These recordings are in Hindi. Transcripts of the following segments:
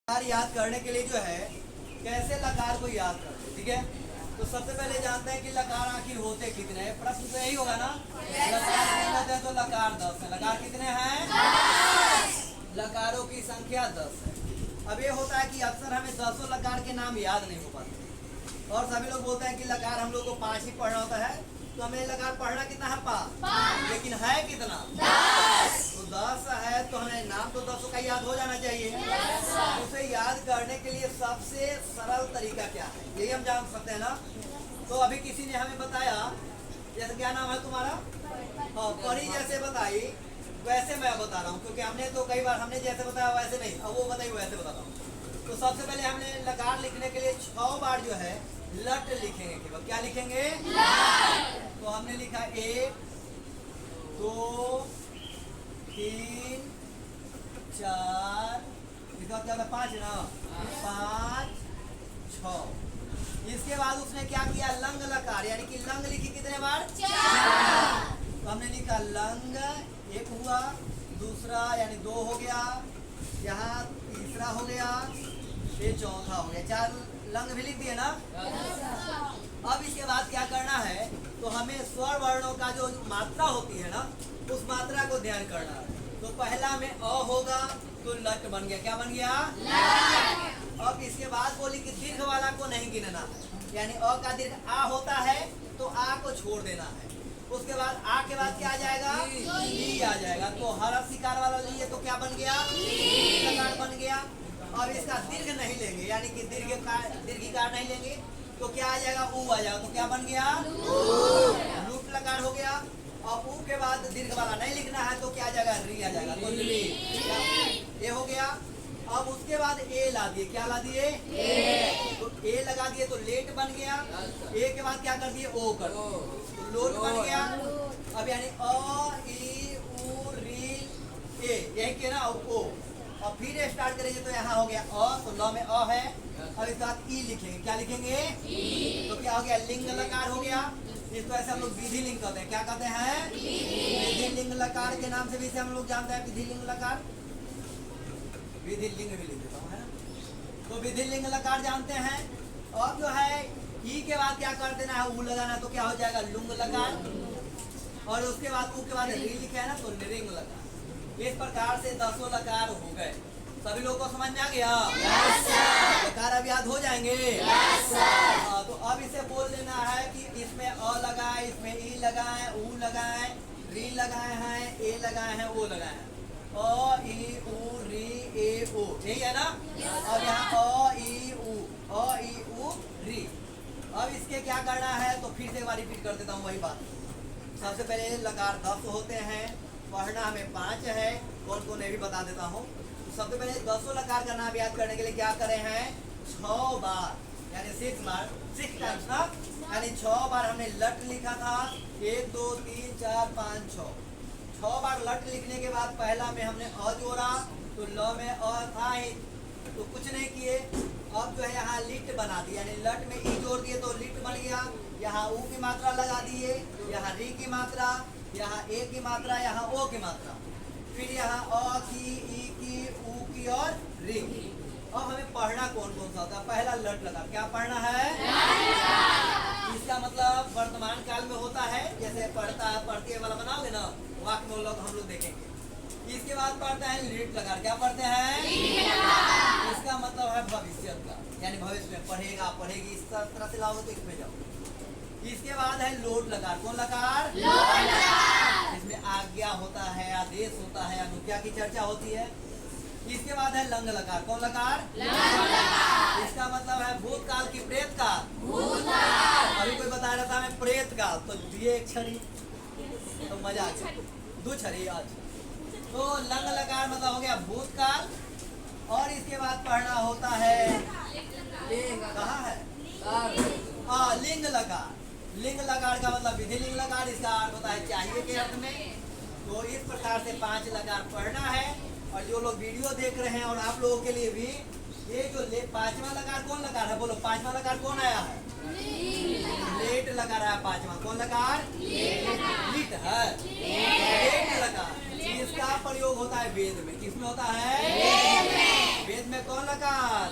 लकार याद करने के लिए जो है कैसे लकार को याद करते हैं, ठीक है। तो सबसे पहले जानते हैं कि लकार आखिर होते कितने हैं। प्रश्न तो यही होगा ना, लकार कितने होते हैं, तो लकार 10 है। लकार कितने हैं? 10। लकारों की संख्या 10 है। अब ये होता है कि अक्सर हमें 10 लकार के नाम याद नहीं हो पाते और सभी लोग बोलते हैं कि लकार हम लोग को 5 ही पढ़ना होता है। तो हमें लकार पढ़ना कितना है? 5। लेकिन है कितना? 10। तो 10 है तो हमें नाम तो 10 का याद हो जाना चाहिए। उसे याद करने के लिए सबसे सरल तरीका क्या है, यही हम जान सकते हैं ना। तो अभी किसी ने हमें बताया, जैसे क्या नाम है तुम्हारा? परी जैसे बताई वैसे मैं बता रहा हूँ, क्योंकि हमने तो कई बार हमने जैसे बताया वैसे नहीं, अब वो बताई वैसे बता रहा हूँ। तो सबसे पहले हमने लकार लिखने के लिए 6 बार जो है लट लिखेंगे। केवल क्या लिखेंगे? लट। तो हमने लिखा 1 2 3 4, इसका क्या था? 5 ना, 5 6। इसके बाद उसने क्या किया? लंग लकार यानी कि लंग लिखी कितने बार? 4। तो हमने लिखा लंग, एक हुआ, दूसरा यानी 2 हो गया, यहाँ तीसरा हो गया, ये चौथा हो गया। 4 लंग भी लिख दिए ना। अब इसके बाद क्या करना है, तो हमें स्वर वर्णों का जो मात्रा होती है ना, उस मात्रा को ध्यान करना है। तो पहला में अ होगा तो लट बन गया। क्या बन गया? लट। अब इसके बाद बोली कि दीर्घ वाला को नहीं गिनना है, यानी अ का दीर्घ आ होता है तो आ को छोड़ देना है। उसके बाद आ के बाद क्या आ जाएगा? ली आ जाएगा। तो हरा शिकार वाला लिए तो क्या बन गया? लकार बन गया। और इसका दीर्घ नहीं लेंगे, यानी कि दीर्घिकार नहीं लेंगे तो क्या आ जाएगा? ऊ आ जाएगा। तो क्या बन गया? लूट लकार हो गया। और ऊ के बाद दीर्घ वाला नहीं लिखना है तो क्या आ जाएगा? री आ जाएगा। तो ली ये हो गया। अब उसके बाद ए ला दिए। क्या ला दिए? तो ए लगा दिए तो लेट बन गया। ए के बाद क्या कर दिए? ओ कर दिए, तो लोट बन गया। अब यानी अ ई उ री ए, यही के ना ओ। और फिर स्टार्ट करेंगे तो यहाँ हो गया अ, तो ल में अ है। और इसके बाद ई लिखेंगे। क्या लिखेंगे? ई। तो क्या हो गया? लिंग लकार हो गया। इसको ऐसे हम लोग विधि लिंग कहते हैं। क्या कहते हैं? विधि लिंग लकार के नाम से भी इसे हम लोग जानते हैं, विधि लिंग लकार। विधि लिंग भी लिख देता हूँ, है ना। तो विधि लिंग लकार जानते हैं। और जो है ई के बाद क्या कर देना है? ऊ लगाना, तो क्या हो जाएगा? लुंग लकार। और उसके बाद ऊ के बाद री लिखा है ना, तो निरिंग लकार। इस प्रकार से 10 लकार हो गए। सभी लोगों को समझ में आ गया? yes, लकार अब याद हो जाएंगे? yes, तो अब इसे बोल देना है कि इसमें अ लगाए, इसमें ई लगाए, ऊ लगाए, री लगाए हैं, ए लगाए हैं, ओ लगाए हैं। अ ई उ री ए ओ, यही है ना। अब यहाँ अ ई उ री। अब इसके क्या करना है, तो फिर से एक बार रिपीट कर देता हूँ वही बात। सबसे पहले लकार 10 होते हैं, पढ़ना हमें 5 है। कौन कौन है भी बता देता हूँ। तो सबसे पहले 10 लकार का नाम याद करने के लिए क्या करे हैं? 6 बार यानी 6 बार, 6 टाइम्स ना, यानी 6 बार हमने लट लिखा था। 1 2 3 4 5 6 बार लट लिखने के बाद पहला में हमने अ जोड़ा, तो ल में अ था ही, तो कुछ नहीं किए। अब जो है यहाँ लिट बना दिया, यानी लट में ई जोड़ दिए तो लिट बन गया। यहाँ ऊ की मात्रा लगा दिए, यहाँ री की मात्रा, यहाँ ए की मात्रा, यहाँ ओ की मात्रा, फिर यहाँ अ की, ई की, ऊ की और री की। अब हमें पढ़ना कौन कौन सा होता है? पहला लट लगा। क्या पढ़ना है? इसका मतलब वर्तमान काल में होता है, जैसे पढ़ता है पढ़ते वाला बनाओगे ना, वाक्य में लोग हम लोग देखेंगे। इसके बाद पढ़ते हैं लीट लगा। क्या पढ़ते हैं? इसका मतलब है भविष्य का, यानी भविष्य में पढ़ेगा पढ़ेगी, इस तरह से लाओगे तो इसमें जाओ। इसके बाद है लोट लकार। कौन लकार? लोट लकार। इसमें आज्ञा होता है, आदेश होता है, अनुज्ञा की चर्चा होती है। इसके बाद है लंग लकार। कौन लकार? लंग लकार। इसका मतलब है भूतकाल की प्रेत का। भूतकाल। अभी कोई बता रहा था हमें प्रेत का, तो दिए एक छड़ी तो मजा आ गया, 2 छड़ी आज। तो लंग लकार मतलब हो गया भूतकाल। और इसके बाद पढ़ना होता है, कहाँ है? लिंग लकार। लिंग लकार का मतलब विधि लिंग लकार, इसका अर्थ होता है चाहिए के अर्थ में। तो इस प्रकार से 5 लकार पढ़ना है। और जो लोग वीडियो देख रहे हैं और आप लोगों के लिए भी, ये जो 5वां लकार कौन लकार है? बोलो 5वां लकार कौन आया है? लेट लकार आया 5वां। कौन लकार? लिट है, लेट लकार। इसका प्रयोग होता है वेद में। किसमें होता है? वेद में। वेद में कौन लकार?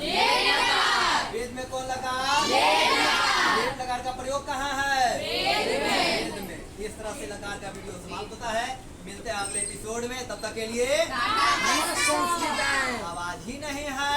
वेद में कौन लकार? लेट लकार का प्रयोग कहाँ है? वेद में। इस तरह से लकार का वीडियो समाप्त होता है। मिलते हैं अगले एपिसोड में, तब तक के लिए आवाज ही नहीं है।